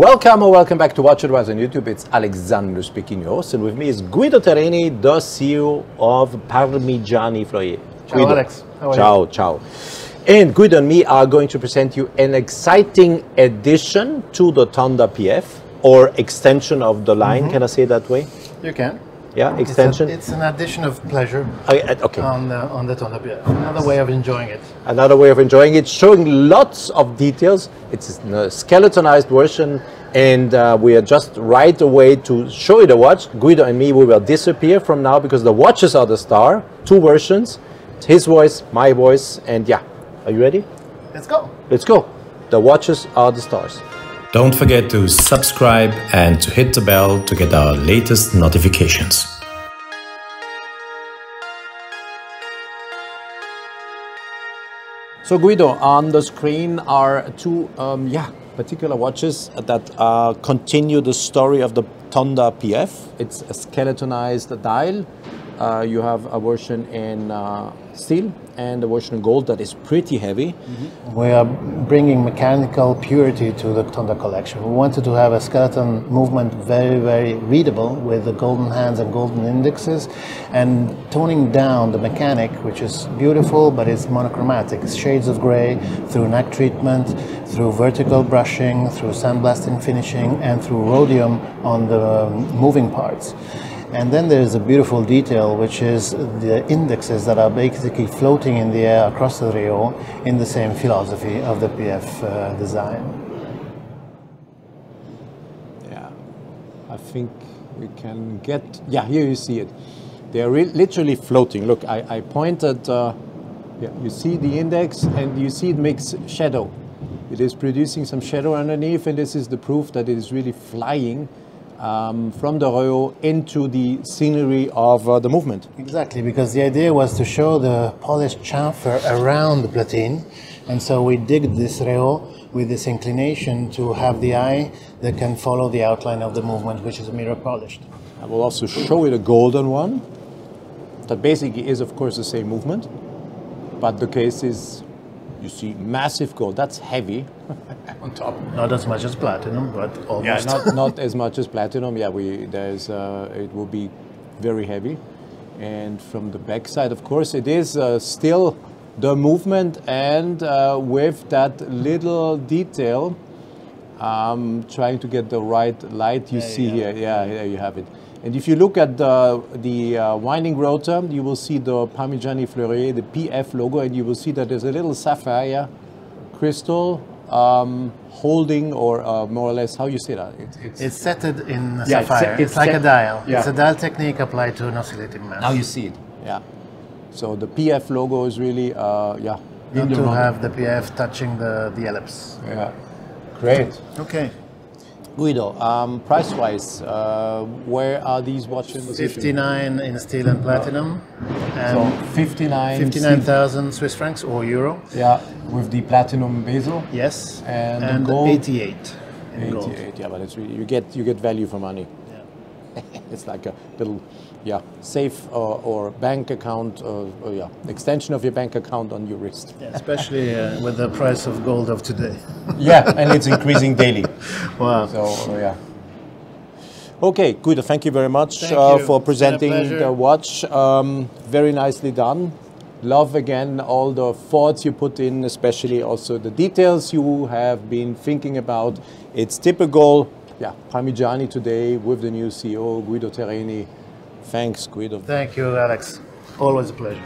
Welcome or welcome back to WatchAdvisor on YouTube. It's Alexander speaking, your host, and with me is Guido Terreni, the CEO of Parmigiani Fleurier. Ciao, Guido. Alex. How are ciao, you? ciao. And Guido and me are going to present you an exciting addition to the Tonda PF, or extension of the line. Can I say it that way? You can. Yeah, extension. It's an addition of pleasure Okay. on the Tonda PF. Another way of enjoying it. Another way of enjoying it, showing lots of details. It's a skeletonized version, and we are just right away to show you the watch. Guido and me, we will disappear from now because the watches are the star. Two versions, it's his voice, my voice, and yeah. Are you ready? Let's go. Let's go. The watches are the stars. Don't forget to subscribe and to hit the bell to get our latest notifications. So Guido, on the screen are two particular watches that continue the story of the Tonda PF. It's a skeletonized dial. You have a version in steel and a version in gold that is pretty heavy. We are bringing mechanical purity to the Tonda collection. We wanted to have a skeleton movement very, very readable with the golden hands and golden indexes, and toning down the mechanic, which is beautiful, but it's monochromatic. It's shades of gray through neck treatment, through vertical brushing, through sandblasting finishing, and through rhodium on the moving parts. And then there's a beautiful detail, which is the indexes that are basically floating in the air across the Rio in the same philosophy of the PF design. Yeah, I think we can get, yeah, here you see it. They are literally floating. Look, I pointed, you see the index and you see it makes shadow. It is producing some shadow underneath, and this is the proof that it is really flying from the Rio into the scenery of the movement. Exactly, because the idea was to show the polished chamfer around the platine, and so we digged this Rio with this inclination to have the eye that can follow the outline of the movement, which is mirror polished. I will also show you the golden one. That basically is, of course, the same movement, but the case is, you see, massive gold. That's heavy on top. Not as much as platinum, but almost. Yeah, not as much as platinum. Yeah, it will be very heavy. And from the back side, of course, it is still the movement, and with that little detail, trying to get the right light. You see here, yeah, there you have it. And if you look at the winding rotor, you will see the Parmigiani Fleurier, the PF logo, and you will see that there's a little sapphire crystal holding, or more or less, how you say that? It's setted in sapphire. It's like a dial. Yeah. It's a dial technique applied to an oscillating mass. Now you see it, yeah. So the PF logo is really, Not to have the PF touching the ellipse. Yeah, great. Okay. Guido, price-wise, where are these watches? 59 in steel and platinum. And so 59,000 Swiss francs or euro. Yeah, with the platinum bezel. Yes. And gold. 88 in 88, gold. yeah, but it's really, you get value for money. Yeah. It's like a little, safe or bank account, extension of your bank account on your wrist. Yeah, especially with the price of gold of today. Yeah, and it's increasing daily. Wow. So, yeah. Okay, Guido, thank you very much for presenting the watch. Very nicely done. Love again all the thoughts you put in, especially also the details you have been thinking about. It's typical, Parmigiani today with the new CEO, Guido Terreni. Thanks, Guido. Thank you, Alex. Always a pleasure.